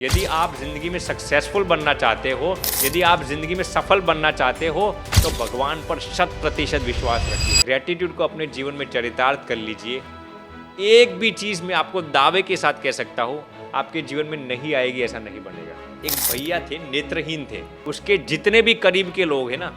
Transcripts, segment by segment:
यदि आप ज़िंदगी में सक्सेसफुल बनना चाहते हो, यदि आप ज़िंदगी में सफल बनना चाहते हो, तो भगवान पर 100% विश्वास रखिए। ग्रैटिट्यूड को अपने जीवन में चरितार्थ कर लीजिए। एक भी चीज़ मैं आपको दावे के साथ कह सकता हूँ, आपके जीवन में नहीं आएगी, ऐसा नहीं बनेगा। एक भैया थे, नेत्रहीन थे। उसके जितने भी करीब के लोग हैं ना,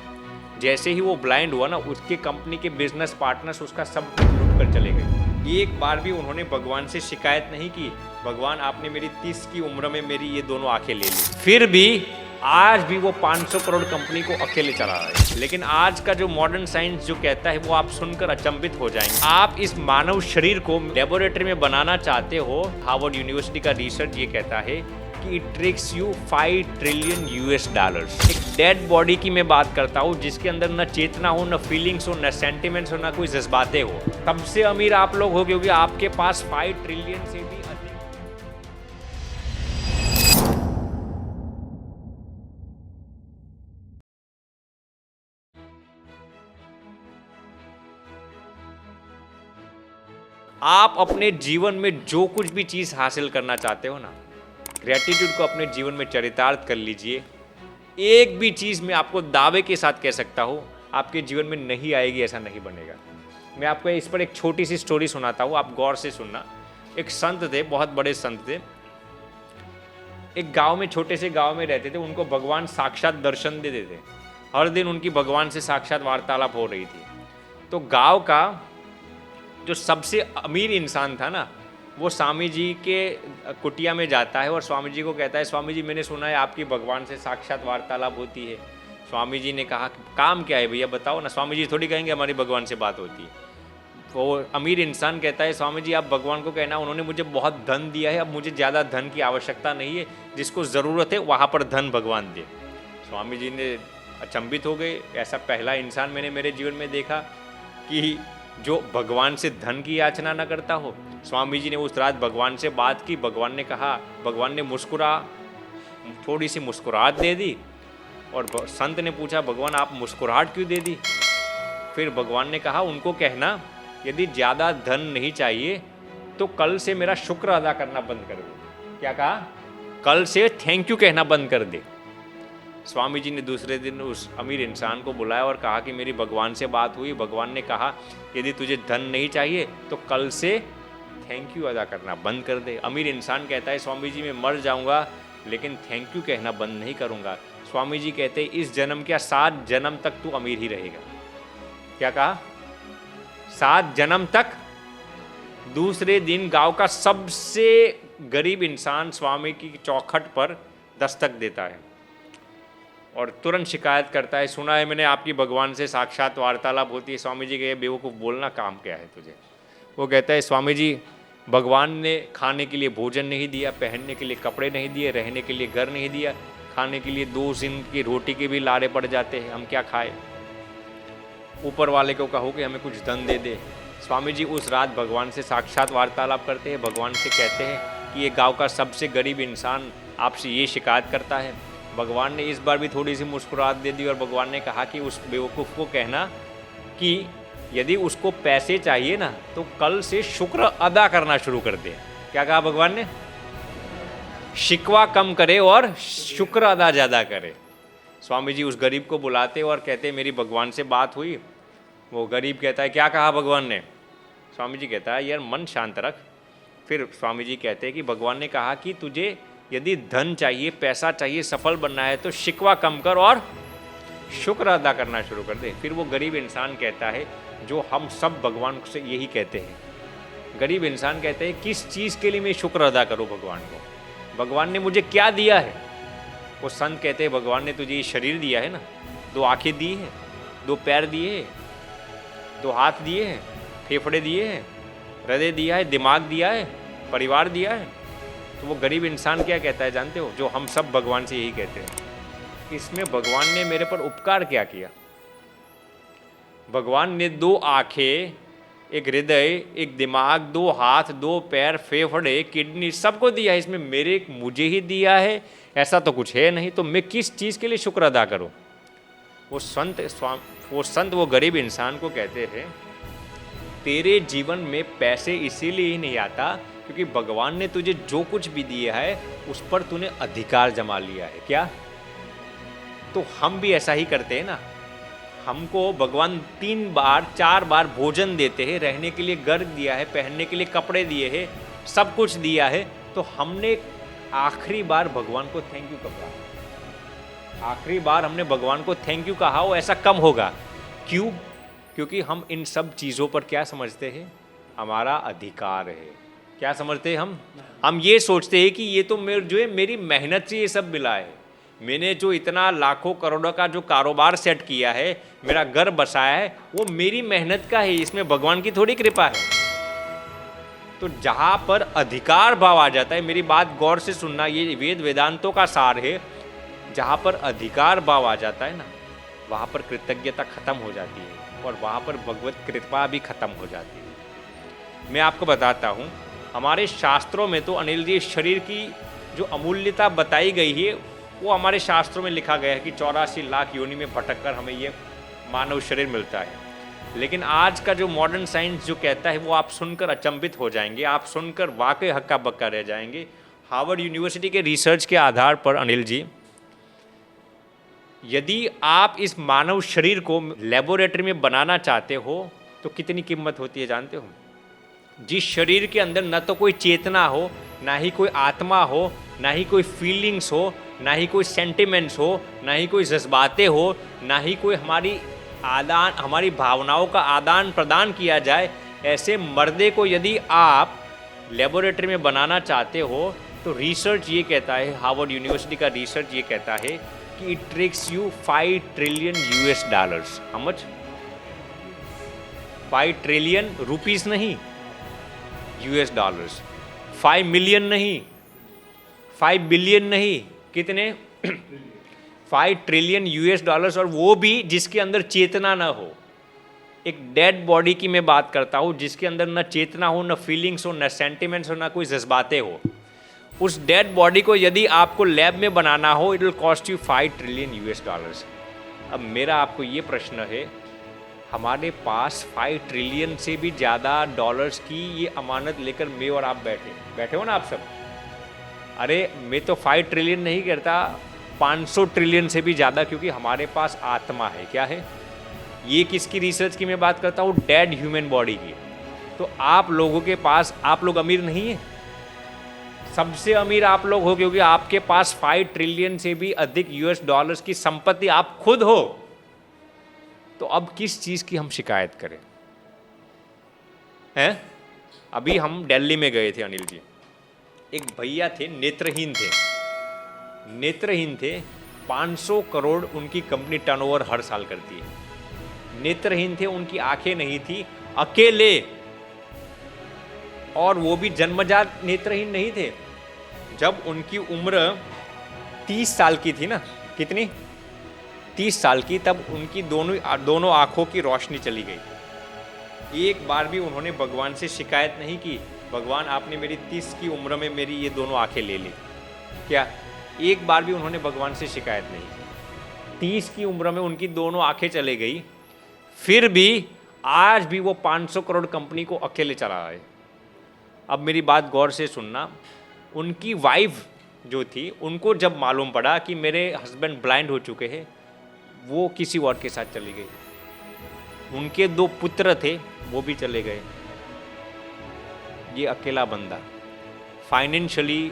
जैसे ही वो ब्लाइंड हुआ ना, उसके कंपनी के बिजनेस पार्टनर्स उसका सब कुछ लूट कर चले गए। एक बार भी उन्होंने भगवान से शिकायत नहीं की, भगवान आपने मेरी 30 की उम्र में मेरी ये दोनों आंखें ले ली। फिर भी आज भी वो 500 करोड़ कंपनी को अकेले चला रहा है। लेकिन आज का जो मॉडर्न साइंस जो कहता है, वो आप सुनकर अचंभित हो जाएंगे। आप इस मानव शरीर को लेबोरेटरी में बनाना चाहते हो, हार्वर्ड यूनिवर्सिटी का रिसर्च ये कहता है कि it takes you 5 trillion US dollars. एक डेड बॉडी की मैं बात करता हूँ, जिसके अंदर न चेतना हो, न फीलिंग्स हो, न सेंटिमेंट्स हो, न कोई जज्बातें हो। सबसे अमीर आप लोग हो, क्योंकि आपके पास 5 ट्रिलियन से भी अधिक। आप अपने जीवन में जो कुछ भी चीज़ हासिल करना चाहते हो ना, ग्रैटिट्यूड को अपने जीवन में चरितार्थ कर लीजिए। एक भी चीज़ मैं आपको दावे के साथ कह सकता हूँ, आपके जीवन में नहीं आएगी, ऐसा नहीं बनेगा। मैं आपको इस पर एक छोटी सी स्टोरी सुनाता हूँ, आप गौर से सुनना। एक संत थे, बहुत बड़े संत थे। एक गांव में, छोटे से गांव में रहते थे। उनको भगवान साक्षात दर्शन दे देते। हर दिन उनकी भगवान से साक्षात वार्तालाप हो रही थी। तो गांव का जो सबसे अमीर इंसान था ना, वो स्वामी जी के कुटिया में जाता है और स्वामी जी को कहता है, स्वामी जी मैंने सुना है आपकी भगवान से साक्षात वार्तालाप होती है। स्वामी जी ने कहा, काम क्या है भैया बताओ ना। स्वामी जी थोड़ी कहेंगे हमारी भगवान से बात होती है। वो अमीर इंसान कहता है, स्वामी जी आप भगवान को कहना, उन्होंने मुझे बहुत धन दिया है, अब मुझे ज़्यादा धन की आवश्यकता नहीं है, जिसको ज़रूरत है वहाँ पर धन भगवान दे। स्वामी जी ने अचंभित हो गए, ऐसा पहला इंसान मैंने मेरे जीवन में देखा कि जो भगवान से धन की याचना न करता हो। स्वामी जी ने उस रात भगवान से बात की। भगवान ने कहा, भगवान ने थोड़ी सी मुस्कुराहट दे दी। और संत ने पूछा, भगवान आप मुस्कुराहट क्यों दे दी? फिर भगवान ने कहा, उनको कहना यदि ज़्यादा धन नहीं चाहिए तो कल से मेरा शुक्र अदा करना बंद कर दे। क्या कहा? कल से थैंक यू कहना बंद कर दे। स्वामी जी ने दूसरे दिन उस अमीर इंसान को बुलाया और कहा कि मेरी भगवान से बात हुई। भगवान ने कहा, यदि तुझे धन नहीं चाहिए तो कल से थैंक यू अदा करना बंद कर दे। अमीर इंसान कहता है, स्वामी जी मैं मर जाऊंगा लेकिन थैंक यू कहना बंद नहीं करूंगा। स्वामी जी कहते हैं, इस जन्म क्या 7 जन्म तक तू अमीर ही रहेगा। क्या कहा? 7 जन्म तक। दूसरे दिन गांव का सबसे गरीब इंसान स्वामी की चौखट पर दस्तक देता है और तुरंत शिकायत करता है, सुना है मैंने आपकी भगवान से साक्षात वार्तालाप होती है। स्वामी जी कहे, बेवकूफ़ बोलना काम क्या है तुझे? वो कहता है, स्वामी जी भगवान ने खाने के लिए भोजन नहीं दिया, पहनने के लिए कपड़े नहीं दिए, रहने के लिए घर नहीं दिया, खाने के लिए 2 दिन की रोटी के भी लारे पड़ जाते हैं, हम क्या खाए? ऊपर वाले को कहो कि हमें कुछ धन दे दे। स्वामी जी उस रात भगवान से साक्षात वार्तालाप करते हैं। भगवान से कहते हैं कि ये गाँव का सबसे गरीब इंसान आपसे ये शिकायत करता है। भगवान ने इस बार भी थोड़ी सी मुस्कुराहट दे दी और भगवान ने कहा कि उस बेवकूफ़ को कहना कि यदि उसको पैसे चाहिए ना तो कल से शुक्र अदा करना शुरू कर दे। क्या कहा भगवान ने? शिकवा कम करे और शुक्र अदा ज़्यादा करे। स्वामी जी उस गरीब को बुलाते और कहते, मेरी भगवान से बात हुई। वो गरीब कहता है, क्या कहा भगवान ने? स्वामी जी कहता है, यार मन शांत रख। फिर स्वामी जी कहते हैं कि भगवान ने कहा कि तुझे यदि धन चाहिए, पैसा चाहिए, सफल बनना है तो शिकवा कम कर और शुक्र अदा करना शुरू कर दे। फिर वो गरीब इंसान कहता है, जो हम सब भगवान से यही कहते हैं। गरीब इंसान कहते हैं, किस चीज़ के लिए मैं शुक्र अदा करूं भगवान को? भगवान ने मुझे क्या दिया है? वो संत कहते हैं, भगवान ने तुझे ये शरीर दिया है ना, 2 आंखें दी है, 2 पैर दिए हैं, 2 हाथ दिए हैं, फेफड़े दिए हैं, हृदय दिया है, दिमाग दिया है, परिवार दिया है। तो वो गरीब इंसान क्या कहता है जानते हो? जो हम सब भगवान से यही कहते हैं, इसमें भगवान ने मेरे पर उपकार क्या किया? भगवान ने 2 आंखें, एक हृदय, एक दिमाग, 2 हाथ, 2 पैर, फेफड़े, किडनी सबको दिया है। इसमें मुझे ही दिया है, ऐसा तो कुछ है नहीं। तो मैं किस चीज़ के लिए शुक्र अदा करूं? वो संत वो गरीब इंसान को कहते थे, तेरे जीवन में पैसे इसीलिए ही नहीं आता क्योंकि भगवान ने तुझे जो कुछ भी दिया है उस पर तूने अधिकार जमा लिया है। क्या? तो हम भी ऐसा ही करते हैं ना। हमको भगवान 3 बार 4 बार भोजन देते हैं, रहने के लिए घर दिया है, पहनने के लिए कपड़े दिए हैं, सब कुछ दिया है, तो हमने आखिरी बार भगवान को थैंक यू कब कहा? आखिरी बार हमने भगवान को थैंक यू कहा हो ऐसा कम होगा। क्यों? क्योंकि हम इन सब चीज़ों पर क्या समझते हैं? हमारा अधिकार है। क्या समझते हैं हम ये सोचते हैं कि ये तो जो है मेरी मेहनत से ये सब मिला है, मैंने जो इतना लाखों करोड़ों का जो कारोबार सेट किया है, मेरा घर बसाया है, वो मेरी मेहनत का है, इसमें भगवान की थोड़ी कृपा है। तो जहाँ पर अधिकार भाव आ जाता है, मेरी बात गौर से सुनना, ये वेद वेदांतों का सार है, जहाँ पर अधिकार भाव आ जाता है ना, वहाँ पर कृतज्ञता खत्म हो जाती है और वहाँ पर भगवत कृपा भी खत्म हो जाती है। मैं आपको बताता हूँ, हमारे शास्त्रों में तो अनिल जी शरीर की जो अमूल्यता बताई गई है वो हमारे शास्त्रों में लिखा गया है कि 84 लाख योनि में भटककर हमें ये मानव शरीर मिलता है। लेकिन आज का जो मॉडर्न साइंस जो कहता है वो आप सुनकर अचंभित हो जाएंगे, आप सुनकर वाकई हक्का बक्का रह जाएंगे। हार्वर्ड यूनिवर्सिटी के रिसर्च के आधार पर अनिल जी, यदि आप इस मानव शरीर को लेबोरेटरी में बनाना चाहते हो तो कितनी कीमत होती है जानते हो? जिस शरीर के अंदर न तो कोई चेतना हो, ना ही कोई आत्मा हो, ना ही कोई फीलिंग्स हो, ना ही कोई सेंटिमेंट्स हो, ना ही कोई जज्बातें हो, ना ही कोई हमारी भावनाओं का आदान प्रदान किया जाए, ऐसे मर्दे को यदि आप लेबोरेटरी में बनाना चाहते हो तो रिसर्च ये कहता है, हार्वर्ड यूनिवर्सिटी का रिसर्च ये कहता है कि it takes you 5 trillion US dollars. How much? 5 trillion rupees नहीं, US डॉलर्स। 5 मिलियन नहीं, 5 बिलियन नहीं, कितने? 5 ट्रिलियन US डॉलर्स, और वो भी जिसके अंदर चेतना ना हो। एक डेड बॉडी की मैं बात करता हूँ जिसके अंदर न चेतना हो, न फीलिंग्स हो, न सेंटिमेंट्स हो, न कोई जज्बातें हो। उस डेड बॉडी को यदि आपको लैब में बनाना हो, it will cost you 5 trillion US dollars. अब मेरा आपको ये प्रश्न है, हमारे पास 5 ट्रिलियन से भी ज़्यादा डॉलर्स की ये अमानत लेकर मैं और आप बैठे हो ना आप सब। अरे मैं तो 5 ट्रिलियन नहीं कहता, 500 ट्रिलियन से भी ज़्यादा, क्योंकि हमारे पास आत्मा है। क्या है? ये किसकी रिसर्च की मैं बात करता हूँ? डेड ह्यूमन बॉडी की। तो आप लोगों के पास, आप लोग अमीर नहीं है, सबसे अमीर आप लोग हो, क्योंकि आपके पास 5 ट्रिलियन से भी अधिक US डॉलर्स की संपत्ति आप खुद हो। तो अब किस चीज़ की हम शिकायत करें? हैं? अभी हम दिल्ली में गए थे अनिल जी, एक भैया थे, नेत्रहीन थे, 500 करोड़ उनकी कंपनी टर्नओवर हर साल करती है। नेत्रहीन थे, उनकी आंखें नहीं थी, अकेले, और वो भी जन्मजात नेत्रहीन नहीं थे। जब उनकी उम्र 30 साल की थी ना, कितनी? 30 साल की, तब उनकी दोनों आंखों की रोशनी चली गई। एक बार भी उन्होंने भगवान से शिकायत नहीं की, भगवान आपने मेरी 30 की उम्र में मेरी ये दोनों आंखें ले ली। क्या? एक बार भी उन्होंने भगवान से शिकायत नहीं की। 30 की उम्र में उनकी दोनों आंखें चले गई, फिर भी आज भी वो 500 करोड़ कंपनी को अकेले चला रहा है। अब मेरी बात गौर से सुनना, उनकी वाइफ जो थी, उनको जब मालूम पड़ा कि मेरे हस्बैंड ब्लाइंड हो चुके हैं, वो किसी और के साथ चली गई। उनके 2 पुत्र थे, वो भी चले गए। ये अकेला बंदा फाइनेंशियली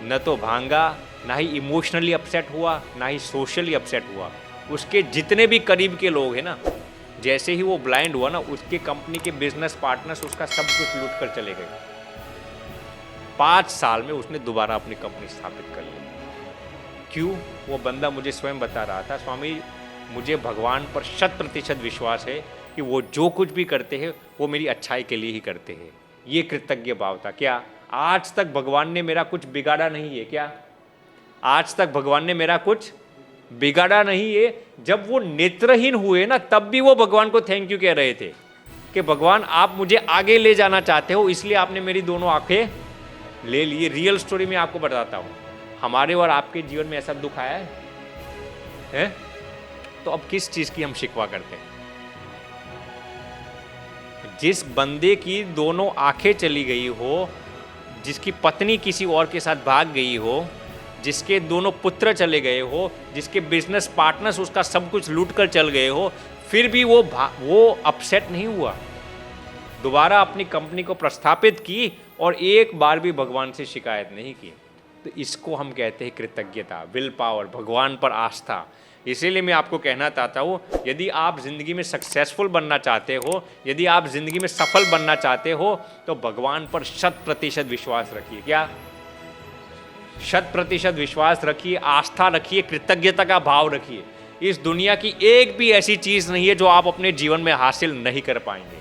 न तो भांगा, ना ही इमोशनली अपसेट हुआ, ना ही सोशली अपसेट हुआ। उसके जितने भी करीब के लोग हैं ना, जैसे ही वो ब्लाइंड हुआ ना, उसके कंपनी के बिजनेस पार्टनर्स उसका सब कुछ लूट कर चले गए। 5 साल में उसने दोबारा अपनी कंपनी स्थापित कर ली। क्यों? वो बंदा मुझे स्वयं बता रहा था, स्वामी मुझे भगवान पर 100% विश्वास है कि वो जो कुछ भी करते हैं वो मेरी अच्छाई के लिए ही करते हैं। ये कृतज्ञ भाव था। क्या आज तक भगवान ने मेरा कुछ बिगाड़ा नहीं है? क्या आज तक भगवान ने मेरा कुछ बिगाड़ा नहीं है? जब वो नेत्रहीन हुए ना, तब भी वो भगवान को थैंक यू कह रहे थे कि भगवान आप मुझे आगे ले जाना चाहते हो, इसलिए आपने मेरी दोनों आंखें ले ली। रियल स्टोरी में आपको बताता हूँ, हमारे और आपके जीवन में ऐसा दुख आया है? तो अब किस चीज की हम शिकवा करते हैं? जिस बंदे की दोनों आंखें चली गई हो, जिसकी पत्नी किसी और के साथ भाग गई हो, जिसके दोनों पुत्र चले गए हो, जिसके बिजनेस पार्टनर्स उसका सब कुछ लूट कर चल गए हो, फिर भी वो अपसेट नहीं हुआ, दोबारा अपनी कंपनी को प्रस्थापित की और एक बार भी भगवान से शिकायत नहीं की। तो इसको हम कहते हैं कृतज्ञता, विल पावर, भगवान पर आस्था। इसीलिए मैं आपको कहना चाहता हूँ, यदि आप ज़िंदगी में सक्सेसफुल बनना चाहते हो, यदि आप ज़िंदगी में सफल बनना चाहते हो, तो भगवान पर 100% विश्वास रखिए। क्या? 100% विश्वास रखिए, आस्था रखिए, कृतज्ञता का भाव रखिए। इस दुनिया की एक भी ऐसी चीज़ नहीं है जो आप अपने जीवन में हासिल नहीं कर पाएंगे।